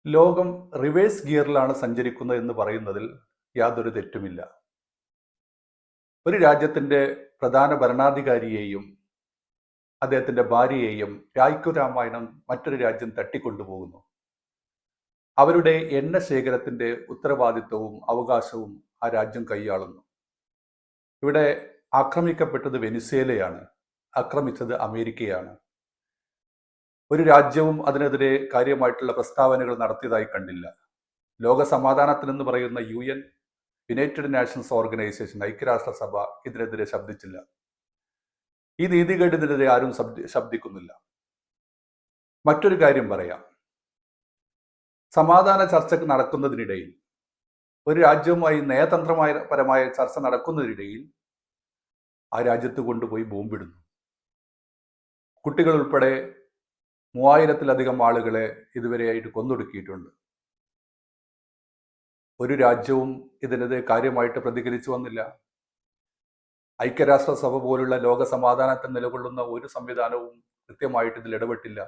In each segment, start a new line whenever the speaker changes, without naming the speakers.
ലോകം റിവേഴ്സ് ഗിയറിലാണ് സഞ്ചരിക്കുന്നത് എന്ന് പറയുന്നതിൽ യാതൊരു തെറ്റുമില്ല. ഒരു രാജ്യത്തിൻ്റെ പ്രധാന ഭരണാധികാരിയെയും അദ്ദേഹത്തിൻ്റെ ഭാര്യയെയും രായ്ക്കു രാമായണം മറ്റൊരു രാജ്യം തട്ടിക്കൊണ്ടുപോകുന്നു. അവരുടെ എണ്ണ ശേഖരത്തിൻ്റെ ഉത്തരവാദിത്വവും അവകാശവും ആ രാജ്യം കൈയാളുന്നു. ഇവിടെ ആക്രമിക്കപ്പെട്ടത് വെനിസ്വേലയാണ്, ആക്രമിച്ചത് അമേരിക്കയാണ്. ഒരു രാജ്യവും അതിനെതിരെ കാര്യമായിട്ടുള്ള പ്രസ്താവനകൾ നടത്തിയതായി കണ്ടില്ല. ലോക സമാധാനത്തിനെന്ന് പറയുന്ന UN, യുണൈറ്റഡ് നാഷൻസ് ഓർഗനൈസേഷൻ, ഐക്യരാഷ്ട്രസഭ ഇതിനെതിരെ ശബ്ദിച്ചില്ല. ഈ നീതികേടിനെതിരെ ആരും ശബ്ദിക്കുന്നില്ല. മറ്റൊരു കാര്യം പറയാം. സമാധാന ചർച്ച നടക്കുന്നതിനിടയിൽ, ഒരു രാജ്യവുമായി നയതന്ത്രപരമായ ചർച്ച നടക്കുന്നതിനിടയിൽ ആ രാജ്യത്ത് കൊണ്ടുപോയി ബോംബിടുന്നു. കുട്ടികൾ ഉൾപ്പെടെ 3000-ലധികം ആളുകളെ ഇതുവരെയായിട്ട് കൊന്നൊടുക്കിയിട്ടുണ്ട്. ഒരു രാജ്യവും ഇതിനെതിരെ കാര്യമായിട്ട് പ്രതികരിച്ചു വന്നില്ല. ഐക്യരാഷ്ട്രസഭ പോലുള്ള ലോക സമാധാനത്തിൽ നിലകൊള്ളുന്ന ഒരു സംവിധാനവും കൃത്യമായിട്ട് ഇതിൽ ഇടപെട്ടില്ല.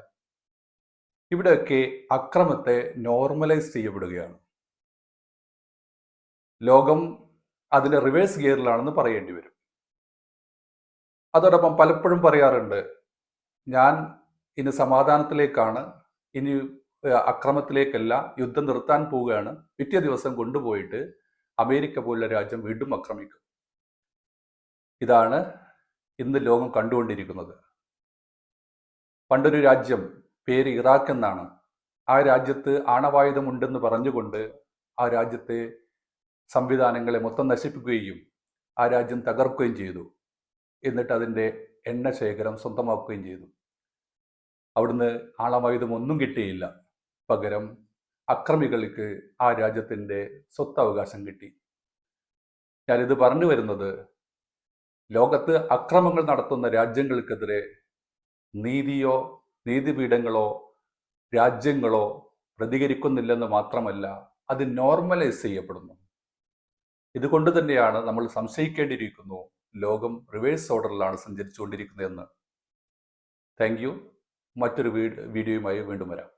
ഇവിടെയൊക്കെ അക്രമത്തെ നോർമലൈസ് ചെയ്യപ്പെടുകയാണ്. ലോകം അതിലെ റിവേഴ്സ് ഗിയറിലാണെന്ന് പറയേണ്ടി വരും. അതോടൊപ്പം പലപ്പോഴും പറയാറുണ്ട്, ഞാൻ ഇനി സമാധാനത്തിലേക്കാണ്, ഇനി അക്രമത്തിലേക്കല്ല, യുദ്ധം നിർത്താൻ പോവുകയാണ്. പിറ്റേ ദിവസം കൊണ്ടുപോയിട്ട് അമേരിക്ക പോലുള്ള രാജ്യം വീണ്ടും ആക്രമിക്കും. ഇതാണ് ഇന്ന് ലോകം കണ്ടുകൊണ്ടിരിക്കുന്നത്. പണ്ടൊരു രാജ്യം, പേര് ഇറാഖ് എന്നാണ്, ആ രാജ്യത്ത് ആണവായുധമുണ്ടെന്ന് പറഞ്ഞുകൊണ്ട് ആ രാജ്യത്തെ സംവിധാനങ്ങളെ മൊത്തം നശിപ്പിക്കുകയും ആ രാജ്യം തകർക്കുകയും ചെയ്തു. എന്നിട്ട് അതിൻ്റെ എണ്ണ ശേഖരം സ്വന്തമാക്കുകയും ചെയ്തു. അവിടുന്ന് ആണവായുധം ഒന്നും കിട്ടിയില്ല. പകരം അക്രമികൾക്ക് ആ രാജ്യത്തിൻ്റെ സ്വത്തവകാശം കിട്ടി. ഞാനിത് പറഞ്ഞു വരുന്നത്, ലോകത്ത് അക്രമങ്ങൾ നടത്തുന്ന രാജ്യങ്ങൾക്കെതിരെ നീതിയോ നീതിപീഠങ്ങളോ രാജ്യങ്ങളോ പ്രതികരിക്കുന്നില്ലെന്ന് മാത്രമല്ല, അത് നോർമലൈസ് ചെയ്യപ്പെടുന്നു. ഇതുകൊണ്ട് തന്നെയാണ് നമ്മൾ സംശയിക്കേണ്ടിയിരിക്കുന്നു, ലോകം റിവേഴ്സ് ഓർഡറിലാണ് സഞ്ചരിച്ചുകൊണ്ടിരിക്കുന്നതെന്ന്. Thank you. മറ്റൊരു വീഡിയോയുമായി വീണ്ടും വരാം.